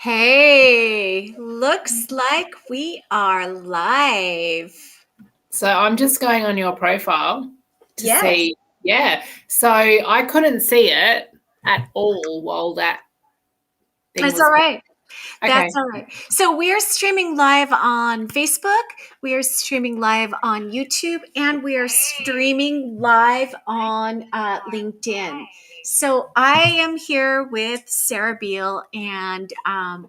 Hey, looks like we are live. So I'm just going on your profile to Yes, see. Yeah. So I couldn't see it at all while that thing that's was all playing. right. That's Okay. all right. So we are streaming live on Facebook, we are streaming live on YouTube, and we are streaming live on LinkedIn. So I am here with Sarah Beal, and I'm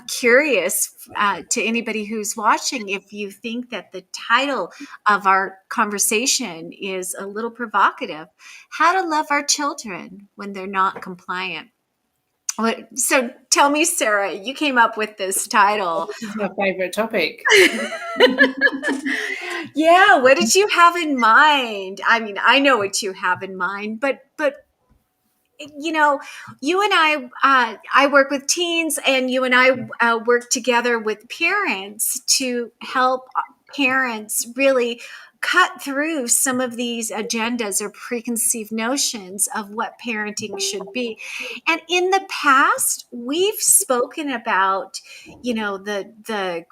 curious to anybody who's watching if you think that the title of our conversation is a little provocative. How to love our children when they're not compliant. So tell me, Sarah, you came up with this title. This is my favorite topic. Yeah, what did you have in mind? I mean, I know what you have in mind, but you know, you and I work with teens, and you and I work together with parents to help parents really cut through some of these agendas or preconceived notions of what parenting should be. And in the past, we've spoken about, the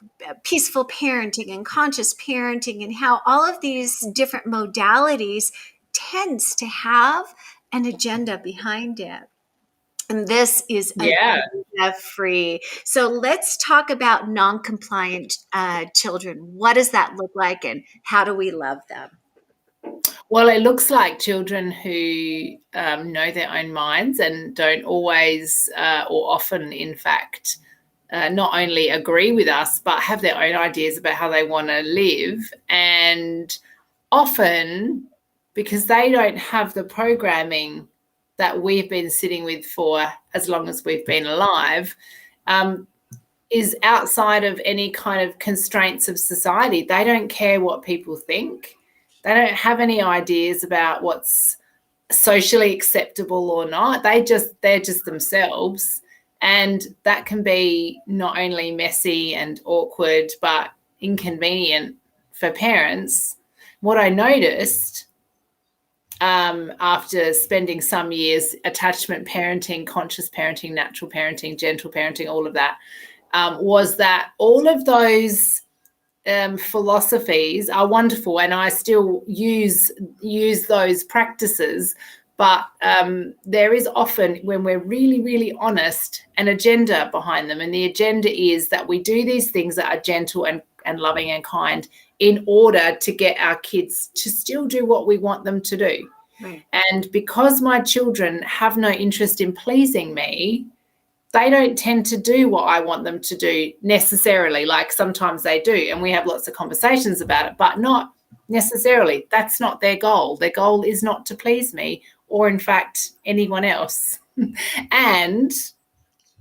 peaceful parenting and conscious parenting, and how all of these different modalities tends to have an agenda behind it. And this is Yeah. agenda free. So let's talk about non compliant children. What does that look like, and how do we love them? Well, it looks like children who know their own minds and don't always, or often, in fact, not only agree with us, but have their own ideas about how they want to live. And often, because they don't have the programming that we've been sitting with for as long as we've been alive, um, is outside of any kind of constraints of society. They don't care what people think. They don't have any ideas about what's socially acceptable or not. They're just themselves. And that can be not only messy and awkward, but inconvenient for parents. What I noticed after spending some years attachment parenting, conscious parenting, natural parenting, gentle parenting, all of that, was that all of those philosophies are wonderful, and I still use those practices. But there is often, when we're really, really honest, an agenda behind them, and the agenda is that we do these things that are gentle and loving and kind in order to get our kids to still do what we want them to do. Right. And because my children have no interest in pleasing me, they don't tend to do what I want them to do necessarily. Like sometimes they do, and we have lots of conversations about it, but not necessarily. That's not their goal. Their goal is not to please me or, in fact, anyone else. And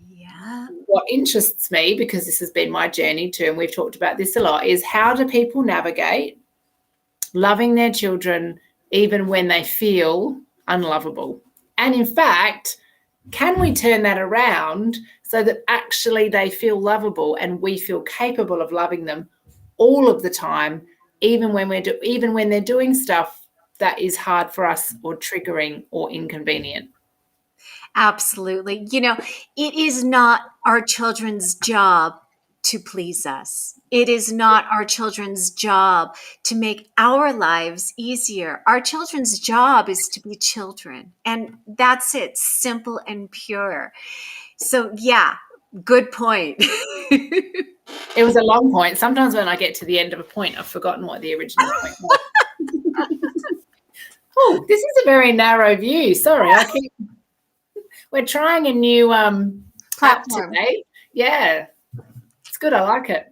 Yeah. what interests me, because this has been my journey too, and we've talked about this a lot, is how do people navigate loving their children even when they feel unlovable? And in fact, can we turn that around so that actually they feel lovable and we feel capable of loving them all of the time, even when even when they're doing stuff that is hard for us or triggering or inconvenient? Absolutely. It is not our children's job to please us. It is not our children's job to make our lives easier. Our children's job is to be children. And that's it, simple and pure. So, yeah, good point. It was a long point. Sometimes when I get to the end of a point, I've forgotten what the original point was. Oh, this is a very narrow view. Sorry, we're trying a new app Platform. today. Yeah, it's good. I like it.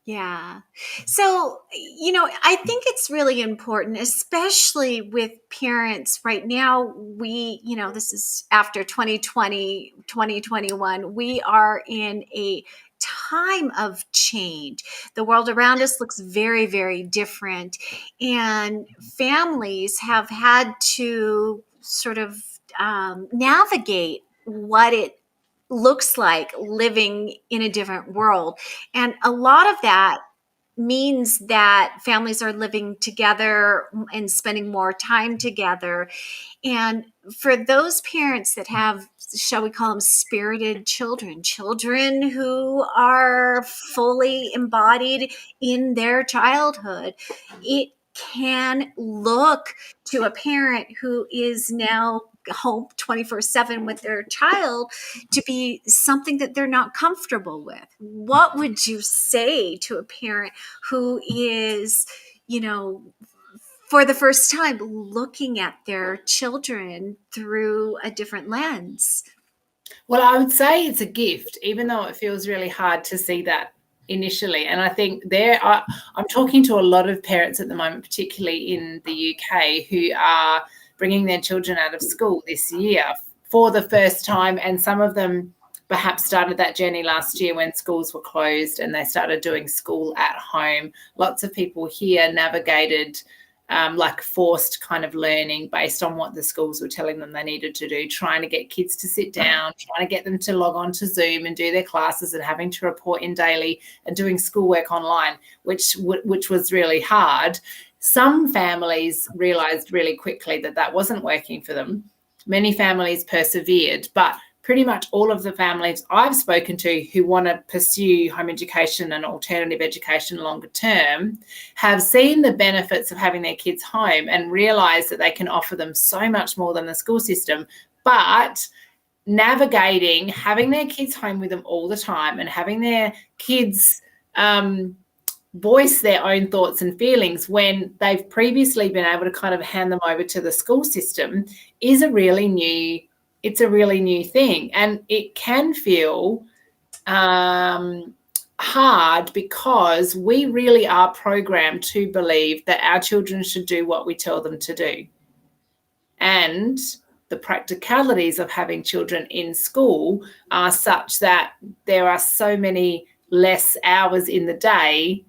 Yeah. So, I think it's really important, especially with parents right now. This is after 2020, 2021. We are in a time of change. The world around us looks very, very different. And families have had to sort of navigate what it looks like living in a different world. And a lot of that means that families are living together and spending more time together. And for those parents that have shall we call them spirited children, children who are fully embodied in their childhood. It can look to a parent who is now home 24/7 with their child to be something that they're not comfortable with. What would you say to a parent who is, you know, for the first time looking at their children through a different lens? Well, I would say it's a gift, even though it feels really hard to see that initially. And I think I'm talking to a lot of parents at the moment, particularly in the UK, who are bringing their children out of school this year for the first time. And some of them perhaps started that journey last year when schools were closed and they started doing school at home. Lots of people here navigated like forced kind of learning based on what the schools were telling them they needed to do, trying to get kids to sit down, trying to get them to log on to Zoom and do their classes, and having to report in daily and doing schoolwork online, which was really hard. Some families realized really quickly that that wasn't working for them. Many families persevered, but pretty much all of the families I've spoken to who want to pursue home education and alternative education longer term have seen the benefits of having their kids home and realize that they can offer them so much more than the school system. But navigating having their kids home with them all the time and having their kids voice their own thoughts and feelings when they've previously been able to kind of hand them over to the school system is a really new thing. And it can feel hard because we really are programmed to believe that our children should do what we tell them to do. And the practicalities of having children in school are such that there are so many less hours in the day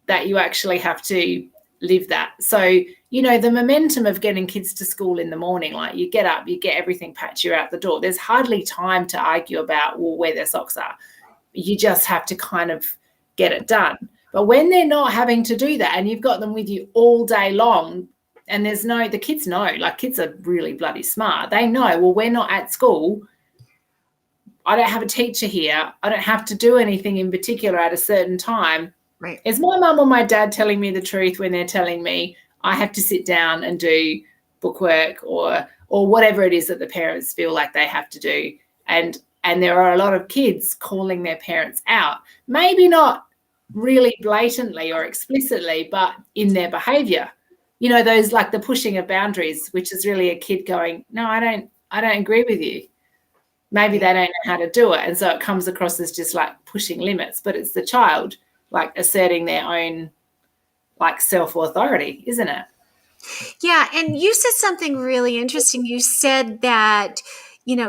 that you actually have to live that. So, the momentum of getting kids to school in the morning, like you get up, you get everything packed, you're out the door. There's hardly time to argue about, where their socks are. You just have to kind of get it done. But when they're not having to do that and you've got them with you all day long, and the kids know, like kids are really bloody smart. They know, we're not at school. I don't have a teacher here. I don't have to do anything in particular at a certain time. Right. Is my mum or my dad telling me the truth when they're telling me I have to sit down and do bookwork or whatever it is that the parents feel like they have to do? And there are a lot of kids calling their parents out, maybe not really blatantly or explicitly, but in their behavior. Those like the pushing of boundaries, which is really a kid going, no, I don't agree with you. Maybe they don't know how to do it. And so it comes across as just like pushing limits, but it's the child like asserting their own like self-authority, isn't it? Yeah. And you said something really interesting. You said that,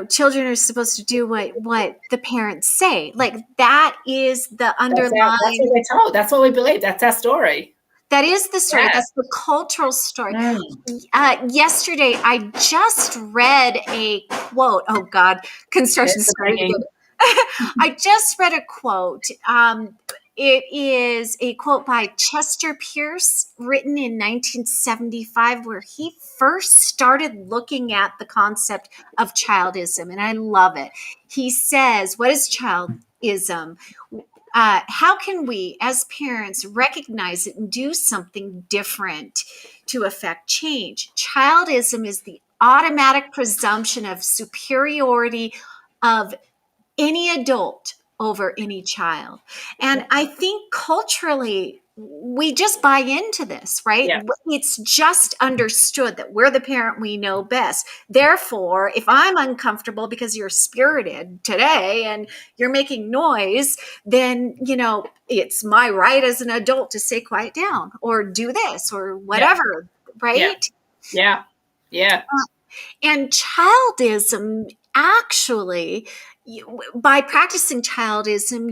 children are supposed to do what the parents say. Like that is the That's underlying. what we're told. That's what we believe. That's our story. That is the story. Yeah. That's the cultural story. Mm. Yesterday, I just read a quote. Oh God, construction's starting to get it. I just read a quote. It is a quote by Chester Pierce, written in 1975, where he first started looking at the concept of childism, and I love it. He says, "What is childism? How can we as parents recognize it and do something different to affect change? Childism is the automatic presumption of superiority of any adult over any child." And I think culturally, we just buy into this, right? Yeah. It's just understood that we're the parent, we know best. Therefore, if I'm uncomfortable because you're spirited today and you're making noise, then, it's my right as an adult to say quiet down or do this or whatever, right? Yeah. And childism actually, by practicing childism,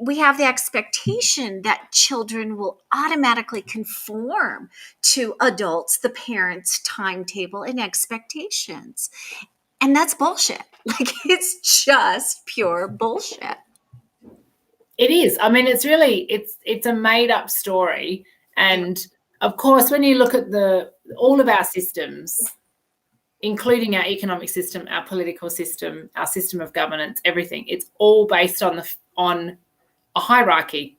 we have the expectation that children will automatically conform to adults, the parents' timetable and expectations. And that's bullshit. Like it's just pure bullshit. It is. I mean, it's really it's a made up story. And of course, when you look at all of our systems, including our economic system, our political system, our system of governance, everything. It's all based on a hierarchy.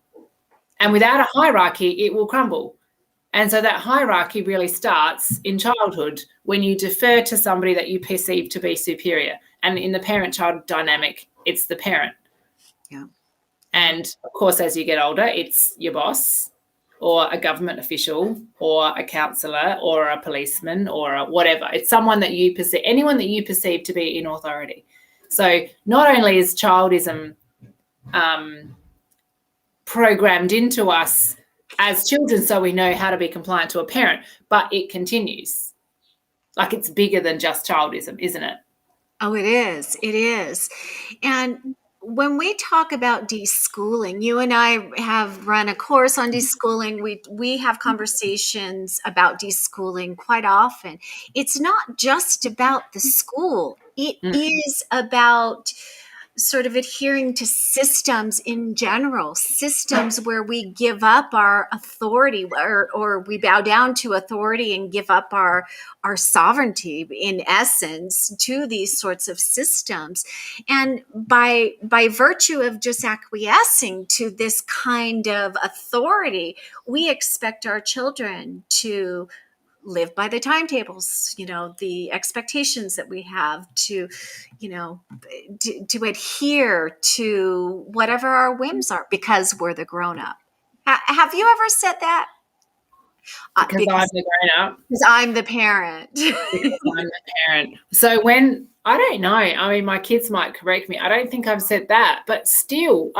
And without a hierarchy, it will crumble. And so that hierarchy really starts in childhood when you defer to somebody that you perceive to be superior. And in the parent-child dynamic, it's the parent. Yeah. And of course, as you get older, it's your boss or a government official or a counsellor or a policeman or a whatever. It's someone that you perceive, anyone that you perceive to be in authority. So not only is childism programmed into us as children so we know how to be compliant to a parent, but it continues. Like, it's bigger than just childism, isn't it? Oh, it is. It is. And when we talk about deschooling, you and I have run a course on deschooling. We have conversations about deschooling quite often. It's not just about the school. It is about sort of adhering to systems in general, systems where we give up our authority, or we bow down to authority and give up our sovereignty in essence to these sorts of systems. And by virtue of just acquiescing to this kind of authority, we expect our children to live by the timetables, the expectations that we have, to adhere to whatever our whims are because we're the grown up. Have you ever said that? Because I'm the grown up. Because I'm the parent. Because I'm the parent. So when, I don't know, I mean, my kids might correct me. I don't think I've said that, but still,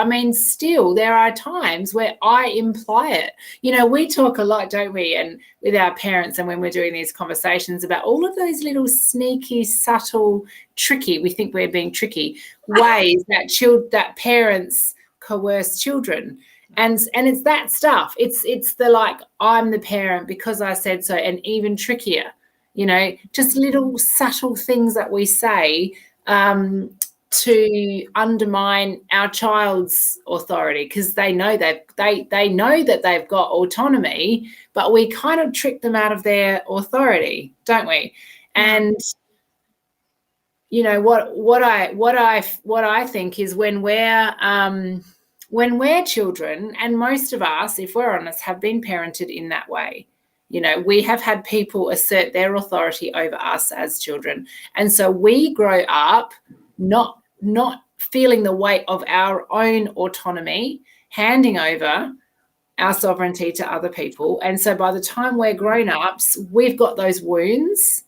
there are times where I imply it. We talk a lot, don't we? And with our parents, and when we're doing these conversations about all of those little sneaky, subtle, tricky, we think we're being tricky, ways that parents coerce children. And it's that stuff. It's the, like, I'm the parent because I said so, and even trickier, just little subtle things that we say to undermine our child's authority, because they know they know that they've got autonomy, but we kind of trick them out of their authority, don't we? And what I think is when we're children, and most of us, if we're honest, have been parented in that way. We have had people assert their authority over us as children. And so we grow up not feeling the weight of our own autonomy, handing over our sovereignty to other people. And so by the time we're grown-ups, we've got those wounds.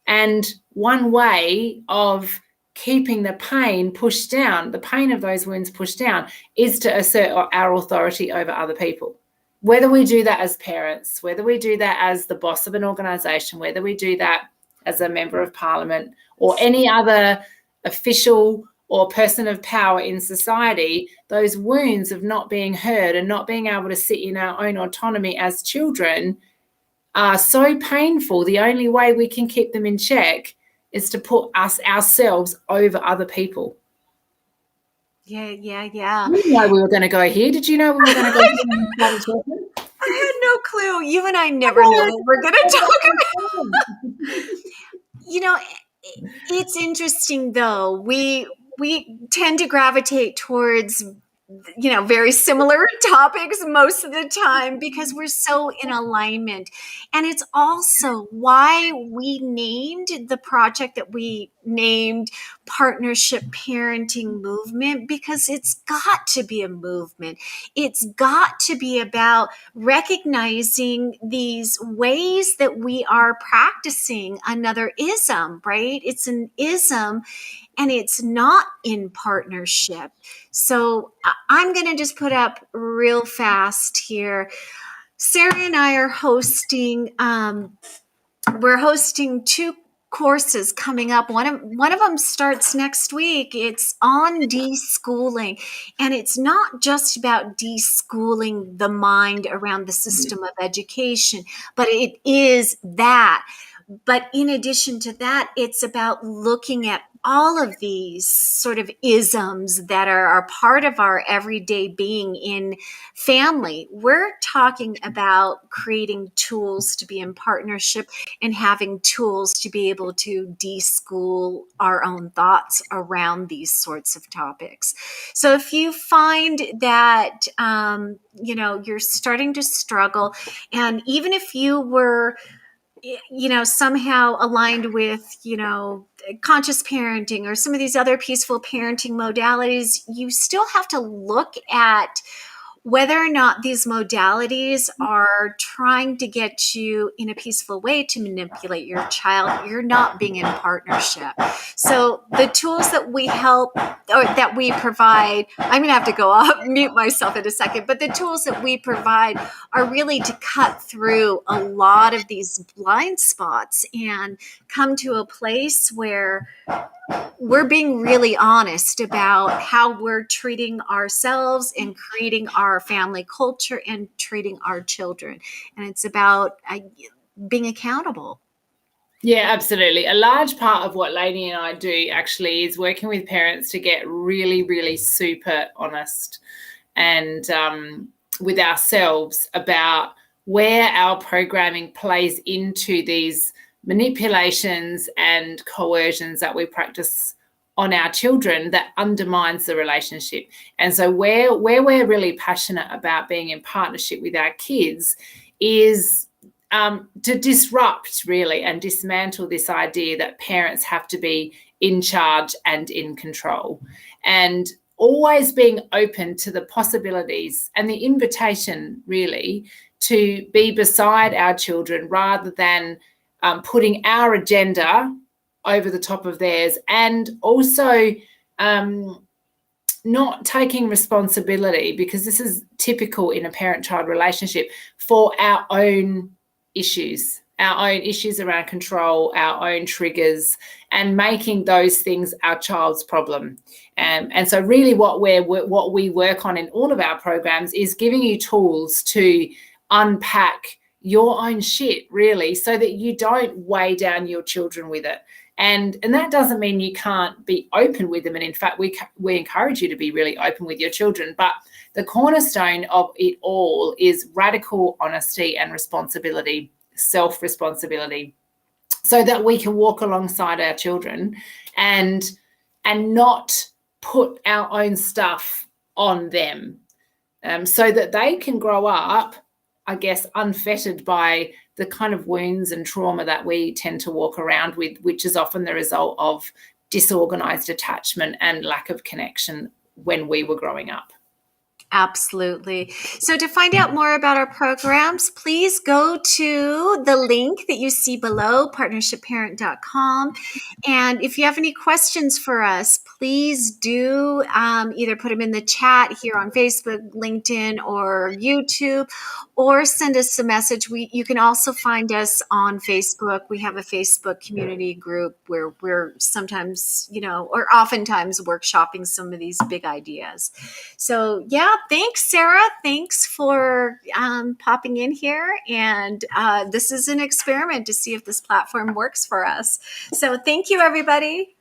And one way of keeping the pain pushed down, the pain of those wounds pushed down, is to assert our authority over other people. Whether we do that as parents, whether we do that as the boss of an organisation, whether we do that as a member of parliament or any other official or person of power in society, those wounds of not being heard and not being able to sit in our own autonomy as children are so painful. The only way we can keep them in check is to put ourselves over other people. Yeah. You know we were going to go here. Did you know we were going to go here? I had no clue. You and I never know what we're going to talk about. It's interesting, though. We tend to gravitate towards very similar topics most of the time because we're so in alignment. And it's also why we named the project that we named Partnership Parenting Movement, because it's got to be a movement. It's got to be about recognizing these ways that we are practicing another ism, right? It's an ism, and it's not in partnership. So I'm going to just put up real fast here. Sarah and I are hosting, we're hosting two courses coming up. One of them starts next week. It's on deschooling, and it's not just about deschooling the mind around the system of education, but it is that. But in addition to that, it's about looking at all of these sort of isms that are part of our everyday being in family. We're talking about creating tools to be in partnership and having tools to be able to de-school our own thoughts around these sorts of topics. So if you find that you're starting to struggle, and even if you were somehow aligned with conscious parenting or some of these other peaceful parenting modalities, you still have to look at whether or not these modalities are trying to get you in a peaceful way to manipulate your child. You're not being in partnership. So the tools that we help or that we provide, I'm going to have to go off, mute myself in a second, but the tools that we provide are really to cut through a lot of these blind spots and come to a place where we're being really honest about how we're treating ourselves and creating our family culture and treating our children. And it's about being accountable. Yeah, absolutely. A large part of what Lainey and I do actually is working with parents to get really, really super honest and with ourselves about where our programming plays into these manipulations and coercions that we practice on our children that undermines the relationship. And so where we're really passionate about being in partnership with our kids is to disrupt really and dismantle this idea that parents have to be in charge and in control, and always being open to the possibilities and the invitation really to be beside our children rather than putting our agenda over the top of theirs, and also not taking responsibility, because this is typical in a parent-child relationship, for our own issues around control, our own triggers, and making those things our child's problem. And so really what we work on in all of our programs is giving you tools to unpack your own shit, really, so that you don't weigh down your children with it. And that doesn't mean you can't be open with them. And in fact, we encourage you to be really open with your children. But the cornerstone of it all is radical honesty and responsibility, self-responsibility, so that we can walk alongside our children and not put our own stuff on them, so that they can grow up, I guess, unfettered by the kind of wounds and trauma that we tend to walk around with, which is often the result of disorganized attachment and lack of connection when we were growing up. Absolutely. So to find out more about our programs, please go to the link that you see below, partnershipparent.com. And if you have any questions for us, please do either put them in the chat here on Facebook, LinkedIn, or YouTube, or send us a message. You can also find us on Facebook. We have a Facebook community group where we're sometimes, or oftentimes workshopping some of these big ideas. So yeah, thanks, Sarah. Thanks for popping in here. And this is an experiment to see if this platform works for us. So thank you, everybody.